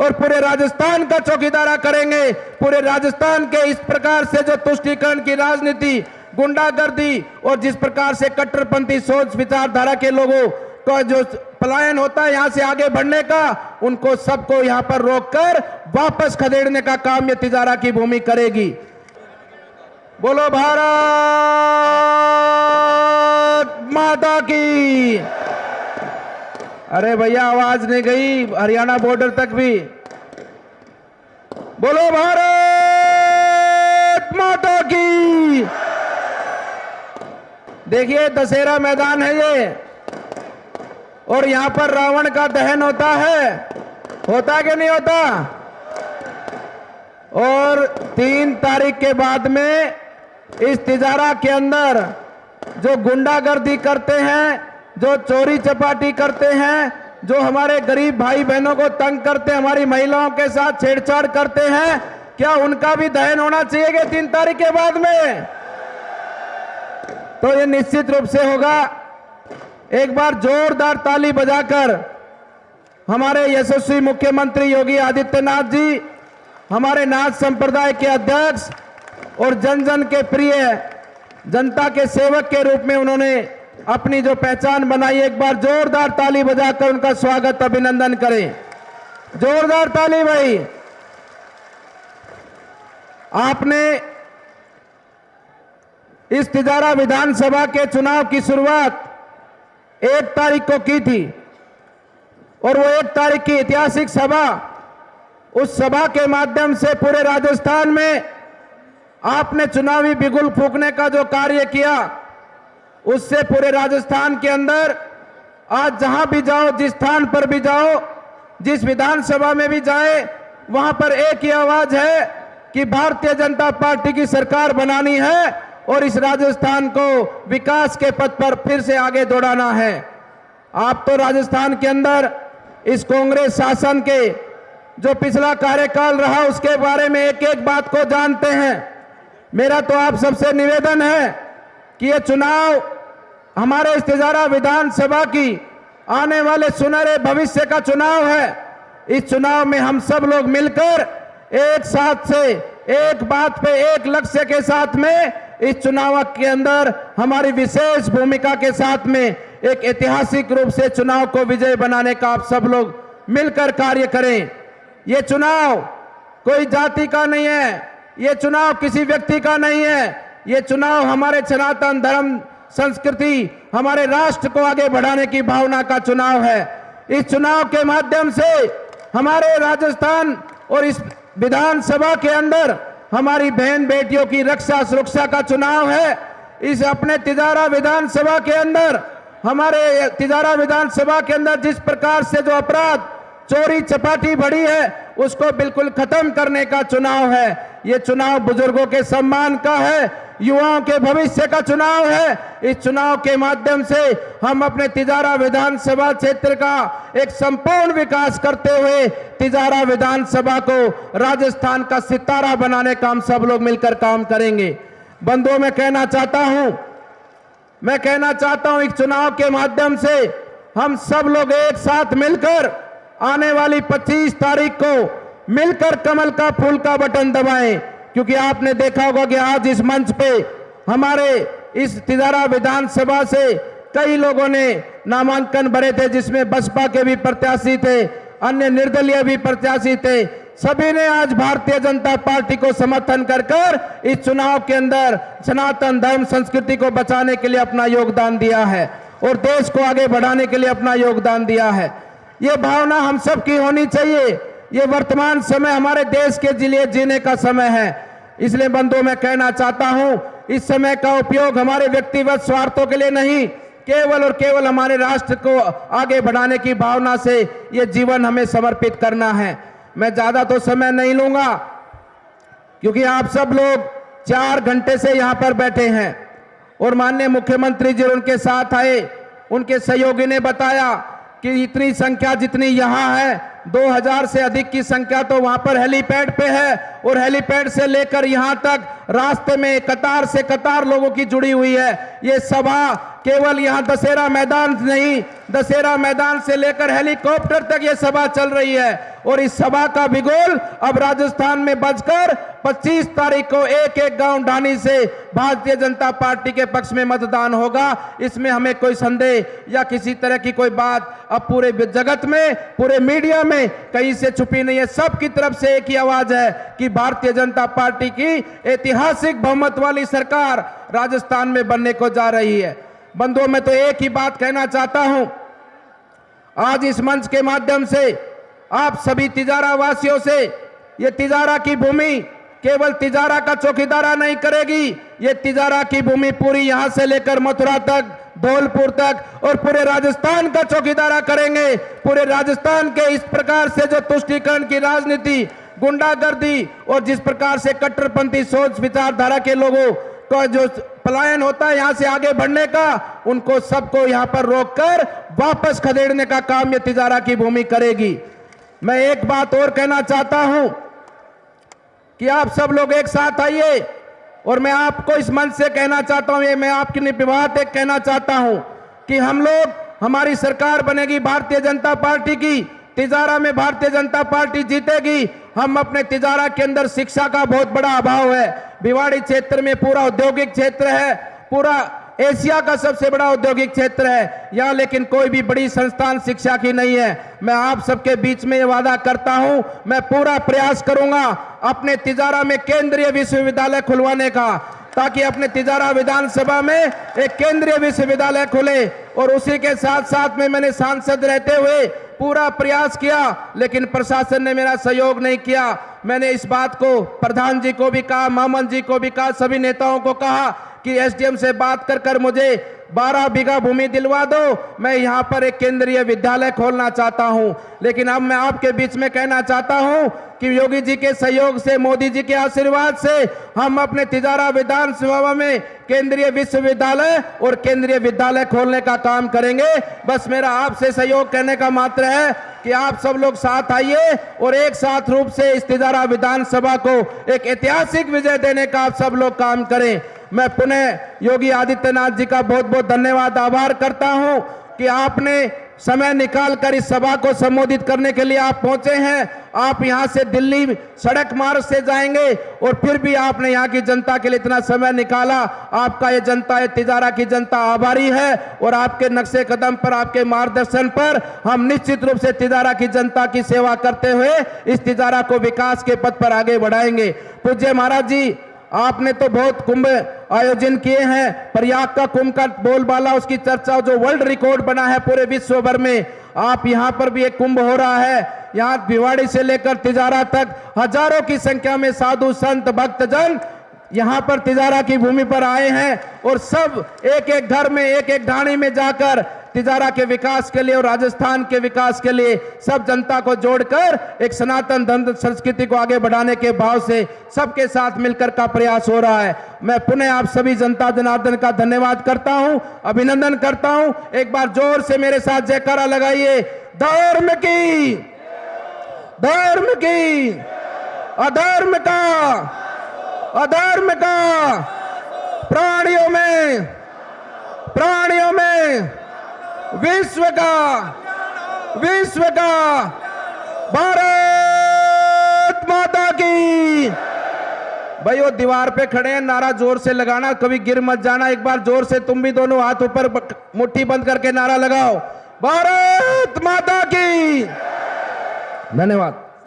और पूरे राजस्थान का चौकीदारा करेंगे। पूरे राजस्थान के इस प्रकार से जो तुष्टीकरण की राजनीति, गुंडागर्दी और जिस प्रकार से कट्टरपंथी सोच विचारधारा के लोगों का जो पलायन होता है यहां से आगे बढ़ने का, उनको सबको यहां पर रोककर वापस खदेड़ने का काम ये तिजारा की भूमि करेगी। बोलो भारत माता की। अरे भैया आवाज नहीं गई हरियाणा बॉर्डर तक भी। बोलो भारत माता की। देखिए दशहरा मैदान है ये, और यहां पर रावण का दहन होता है, होता कि नहीं होता? और 3 तारीख के बाद में इस तिजारा के अंदर जो गुंडागर्दी करते हैं, जो चोरी चपाटी करते हैं, जो हमारे गरीब भाई बहनों को तंग करते हैं, हमारी महिलाओं के साथ छेड़छाड़ करते हैं, क्या उनका भी दहन होना चाहिए कि 3 तारीख के बाद में? तो ये निश्चित रूप से होगा। एक बार जोरदार ताली बजाकर हमारे यशस्वी मुख्यमंत्री योगी आदित्यनाथ जी, हमारे नाथ संप्रदाय के अध्यक्ष और जन जन के प्रिय, जनता के सेवक के रूप में उन्होंने अपनी जो पहचान बनाई, एक बार जोरदार ताली बजाकर उनका स्वागत अभिनंदन करें। जोरदार ताली भाई। आपने इस तिजारा विधानसभा के चुनाव की शुरुआत 1 तारीख को की थी, और वो 1 तारीख की ऐतिहासिक सभा, उस सभा के माध्यम से पूरे राजस्थान में आपने चुनावी बिगुल फूंकने का जो कार्य किया, उससे पूरे राजस्थान के अंदर आज जहां भी जाओ, जिस स्थान पर भी जाओ, जिस विधानसभा में भी जाए, वहां पर एक ही आवाज है कि भारतीय जनता पार्टी की सरकार बनानी है और इस राजस्थान को विकास के पथ पर फिर से आगे दौड़ाना है। आप तो राजस्थान के अंदर इस कांग्रेस शासन के जो पिछला कार्यकाल रहा उसके बारे में एक एक बात को जानते हैं। मेरा तो आप सबसे निवेदन है कि ये चुनाव हमारे इस तिजारा विधानसभा की आने वाले सुनहरे भविष्य का चुनाव है। इस चुनाव में हम सब लोग मिलकर एक साथ से, एक बात पे, एक लक्ष्य के साथ में इस चुनाव के अंदर हमारी विशेष भूमिका के साथ में एक ऐतिहासिक रूप से चुनाव को विजय बनाने का आप सब लोग मिलकर कार्य करें। ये चुनाव कोई जाति का नहीं है, ये चुनाव किसी व्यक्ति का नहीं है, ये चुनाव हमारे सनातन धर्म, संस्कृति, हमारे राष्ट्र को आगे बढ़ाने की भावना का चुनाव है। इस चुनाव के माध्यम से हमारे राजस्थान और इस विधानसभा के अंदर हमारी बहन बेटियों की रक्षा सुरक्षा का चुनाव है। इस अपने तिजारा विधानसभा के अंदर, हमारे तिजारा विधानसभा के अंदर जिस प्रकार से जो अपराध, चोरी चपाटी बढ़ी है, उसको बिल्कुल खत्म करने का चुनाव है। ये चुनाव बुजुर्गों के सम्मान का है, युवाओं के भविष्य का चुनाव है। इस चुनाव के माध्यम से हम अपने तिजारा विधानसभा क्षेत्र का एक संपूर्ण विकास करते हुए तिजारा विधानसभा को राजस्थान का सितारा बनाने का हम सब लोग मिलकर काम करेंगे। बंधुओं, मैं कहना चाहता हूं इस चुनाव के माध्यम से हम सब लोग एक साथ मिलकर आने वाली 25 तारीख को मिलकर कमल का फूल का बटन दबाएं, क्योंकि आपने देखा होगा कि आज इस मंच पे हमारे इस तिजारा विधानसभा से कई लोगों ने नामांकन भरे थे, जिसमें बसपा के भी प्रत्याशी थे, अन्य निर्दलीय भी प्रत्याशी थे। सभी ने आज भारतीय जनता पार्टी को समर्थन कर इस चुनाव के अंदर सनातन धर्म संस्कृति को बचाने के लिए अपना योगदान दिया है और देश को आगे बढ़ाने के लिए अपना योगदान दिया है। ये भावना हम सब की होनी चाहिए। ये वर्तमान समय हमारे देश के लिए जीने का समय है। इसलिए बंधुओं, मैं कहना चाहता हूं, इस समय का उपयोग हमारे व्यक्तिगत स्वार्थों के लिए नहीं, केवल और केवल हमारे राष्ट्र को आगे बढ़ाने की भावना से ये जीवन हमें समर्पित करना है। मैं ज्यादा तो समय नहीं लूंगा, क्योंकि आप सब लोग 4 घंटे से यहां पर बैठे हैं और माननीय मुख्यमंत्री जी उनके साथ आए, उनके सहयोगी ने बताया कि इतनी संख्या जितनी यहाँ है, 2000 से अधिक की संख्या तो वहां पर हेलीपैड पे है, और हेलीपैड से लेकर यहां तक रास्ते में कतार से कतार लोगों की जुड़ी हुई है। ये सभा केवल यहाँ दशहरा मैदान नहीं, दशहरा मैदान से लेकर हेलीकॉप्टर तक ये सभा चल रही है। और इस सभा का बिगुल अब राजस्थान में बजकर 25 तारीख को एक एक गांव ढानी से भारतीय जनता पार्टी के पक्ष में मतदान होगा। इसमें हमें कोई संदेह या किसी तरह की कोई बात अब पूरे जगत में, पूरे मीडिया में कहीं से छुपी नहीं है। सबकी तरफ से एक ही आवाज है कि भारतीय जनता पार्टी की ऐतिहासिक बहुमत वाली सरकार राजस्थान में बनने को जा रही है। बंधुओं, मैं तो एक ही बात कहना चाहता हूं, आज इस मंच के माध्यम से आप सभी तिजारा वासियों से, ये तिजारा की भूमि केवल तिजारा का चौकीदारा नहीं करेगी, ये तिजारा की भूमि पूरी यहां से लेकर मथुरा तक, धौलपुर तक और पूरे राजस्थान का चौकीदारा करेंगे। पूरे राजस्थान के इस प्रकार से जो तुष्टीकरण की राजनीति, गुंडागर्दी और जिस प्रकार से कट्टरपंथी सोच विचारधारा के लोगों का जो पलायन होता है यहां से आगे बढ़ने का, उनको सबको यहां पर रोककर वापस खदेड़ने का काम ये तिजारा की भूमि करेगी। मैं एक बात और कहना चाहता हूं कि आप सब लोग एक साथ आइए और मैं आपको इस मंच से कहना चाहता हूं, ये मैं आपकी बात एक कहना चाहता हूं कि हम लोग, हमारी सरकार बनेगी भारतीय जनता पार्टी की, तिजारा में भारतीय जनता पार्टी जीतेगी। हम अपने तिजारा के अंदर शिक्षा का बहुत बड़ा अभाव है, भिवाड़ी क्षेत्र में पूरा औद्योगिक क्षेत्र है, पूरा एशिया का सबसे बड़ा औद्योगिक क्षेत्र है यहाँ, लेकिन कोई भी बड़ी संस्थान शिक्षा की नहीं है। मैं आप सबके बीच में ये वादा करता हूं, मैं पूरा प्रयास करूंगा अपने तिजारा में केंद्रीय विश्वविद्यालय खुलवाने का, ताकि अपने तिजारा विधानसभा में एक केंद्रीय विश्वविद्यालय खुले। और उसी के साथ साथ में मैंने सांसद रहते हुए पूरा प्रयास किया, लेकिन प्रशासन ने मेरा सहयोग नहीं किया। मैंने इस बात को प्रधान जी को भी कहा, मामन जी को भी कहा, सभी नेताओं को कहा कि एसडीएम से बात कर मुझे 12 बीघा भूमि दिलवा दो, मैं यहां पर एक केंद्रीय विद्यालय खोलना चाहता हूं। लेकिन अब मैं आपके बीच में कहना चाहता हूं कि योगी जी के सहयोग से, मोदी जी के आशीर्वाद से हम अपने तिजारा विधानसभा में केंद्रीय विश्वविद्यालय और केंद्रीय विद्यालय खोलने का काम करेंगे। बस मेरा आपसे सहयोग करने का मात्र है कि आप सब लोग साथ आइए और एक साथ रूप से इस तिजारा विधानसभा को एक ऐतिहासिक विजय देने का आप सब लोग काम करें। मैं पुनः योगी आदित्यनाथ जी का बहुत बहुत धन्यवाद, आभार करता हूं कि आपने समय निकालकर इस सभा को संबोधित करने के लिए आप पहुंचे हैं। आप यहां से दिल्ली सड़क मार्ग से जाएंगे और फिर भी आपने यहां की जनता के लिए इतना समय निकाला। आपका ये जनता, ये तिजारा की जनता आभारी है और आपके नक्शे कदम पर, आपके मार्गदर्शन पर हम निश्चित रूप से तिजारा की जनता की सेवा करते हुए इस तिजारा को विकास के पथ पर आगे बढ़ाएंगे। पूज्य महाराज जी, आपने तो बहुत कुंभ आयोजन किए हैं, प्रयाग का कुंभ का बोलबाला, उसकी चर्चा जो वर्ल्ड रिकॉर्ड बना है पूरे विश्व भर में, आप यहां पर भी एक कुंभ हो रहा है। यहां भिवाड़ी से लेकर तिजारा तक हजारों की संख्या में साधु संत भक्तजन यहां पर तिजारा की भूमि पर आए हैं और सब एक एक घर में, एक एक ढाणी में जाकर तिजारा के विकास के लिए और राजस्थान के विकास के लिए सब जनता को जोड़कर एक सनातन धर्म संस्कृति को आगे बढ़ाने के भाव से सबके साथ मिलकर का प्रयास हो रहा है। मैं पुनः आप सभी जनता जनार्दन का धन्यवाद करता हूं, अभिनंदन करता हूं। एक बार जोर से मेरे साथ जयकारा लगाइए, धर्म की, धर्म की, अधर्म का, अधर्म का, प्राणियों में, प्राणियों में विश्व का, विश्व का, भारत माता की। भाई वो दीवार पे खड़े हैं, नारा जोर से लगाना, कभी गिर मत जाना। एक बार जोर से तुम भी दोनों हाथ ऊपर मुट्ठी बंद करके नारा लगाओ, भारत माता की। धन्यवाद।